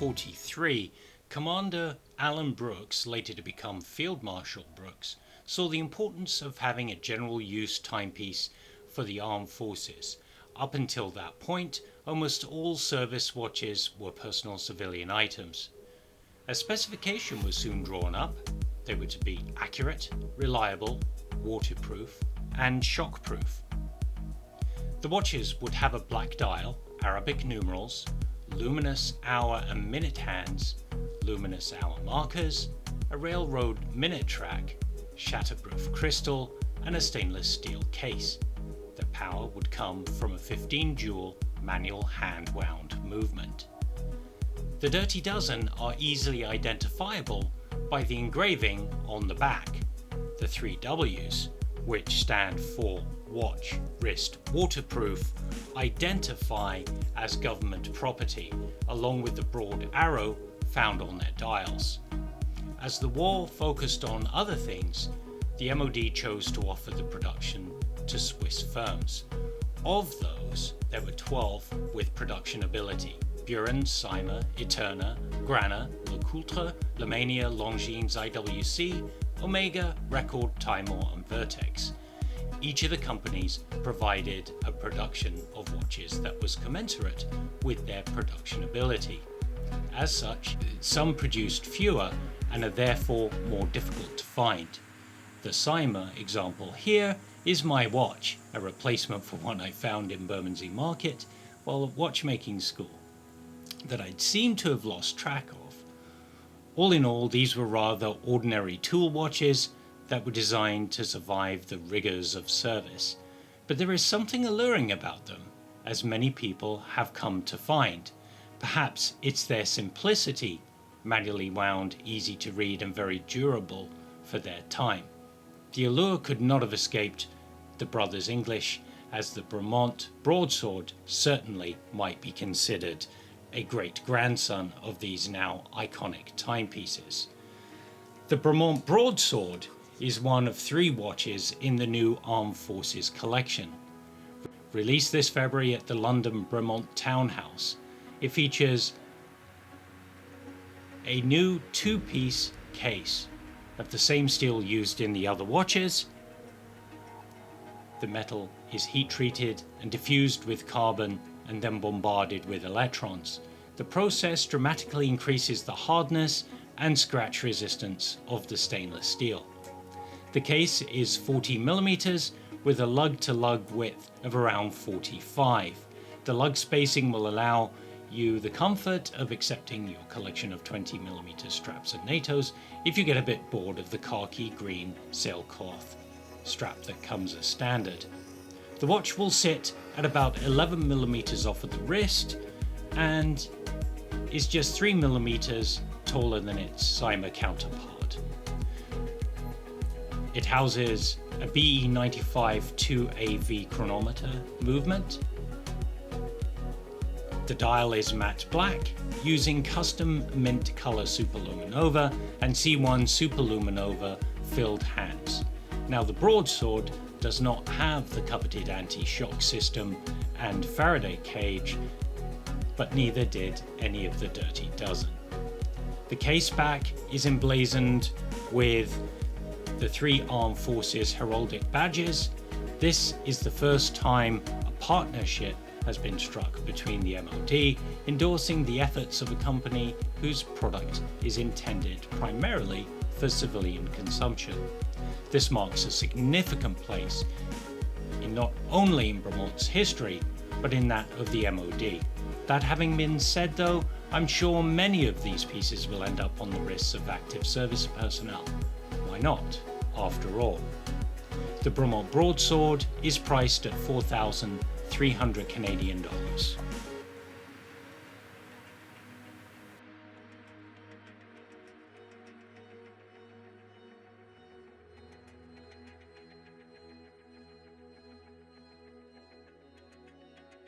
1943, Commander Alan Brooks, later to become Field Marshal Brooks, saw the importance of having a general use timepiece for the armed forces. Up until that point, almost all service watches were personal civilian items. A specification was soon drawn up. They were to be accurate, reliable, waterproof, and shockproof. The watches would have a black dial, Arabic numerals, luminous hour and minute hands, luminous hour markers, a railroad minute track, shatterproof crystal, and a stainless steel case. The power would come from a 15-jewel manual hand-wound movement. The Dirty Dozen are easily identifiable by the engraving on the back. The 3 W's, which stand for watch, wrist, waterproof, identify as government property, along with the broad arrow found on their dials. As the war focused on other things, the MOD chose to offer the production to Swiss firms. Of those, there were 12 with production ability: Buren, Cyma, Eterna, Grana, LeCoultre, Lemania, Longines, IWC, Omega, Record, Timor, and Vertex. Each of the companies provided a production of watches that was commensurate with their production ability. As such, some produced fewer and are therefore more difficult to find. The Cyma example here is my watch, a replacement for one I found in Bermondsey Market while at watchmaking school, that I'd seemed to have lost track of. All in all, these were rather ordinary tool watches that were designed to survive the rigors of service. But there is something alluring about them, as many people have come to find. Perhaps it's their simplicity, manually wound, easy to read, and very durable for their time. The allure could not have escaped the brothers English, as the Bremont Broadsword certainly might be considered a great-grandson of these now iconic timepieces. The Bremont Broadsword is one of 3 watches in the new Armed Forces collection. Released this February at the London Bremont Townhouse, it features a new 2-piece case of the same steel used in the other watches. The metal is heat treated and diffused with carbon and then bombarded with electrons. The process dramatically increases the hardness and scratch resistance of the stainless steel. The case is 40mm with a lug-to-lug width of around 45. The lug spacing will allow you the comfort of accepting your collection of 20mm straps and NATOs if you get a bit bored of the khaki green sailcloth strap that comes as standard. The watch will sit at about 11mm off of the wrist and is just 3mm taller than its Cyma counterpart. It houses a BE95 2AV chronometer movement. The dial is matte black, using custom mint color superluminova and C1 superluminova filled hands. Now, the Broadsword does not have the coveted anti-shock system and Faraday cage, but neither did any of the Dirty Dozen. The case back is emblazoned with the 3 Armed Forces heraldic badges. This is the first time a partnership has been struck between the MOD, endorsing the efforts of a company whose product is intended primarily for civilian consumption. This marks a significant place in not only in Bremont's history, but in that of the MOD. That having been said though, I'm sure many of these pieces will end up on the wrists of active service personnel. Why not, after all? The Bremont Broadsword is priced at $4,300 Canadian.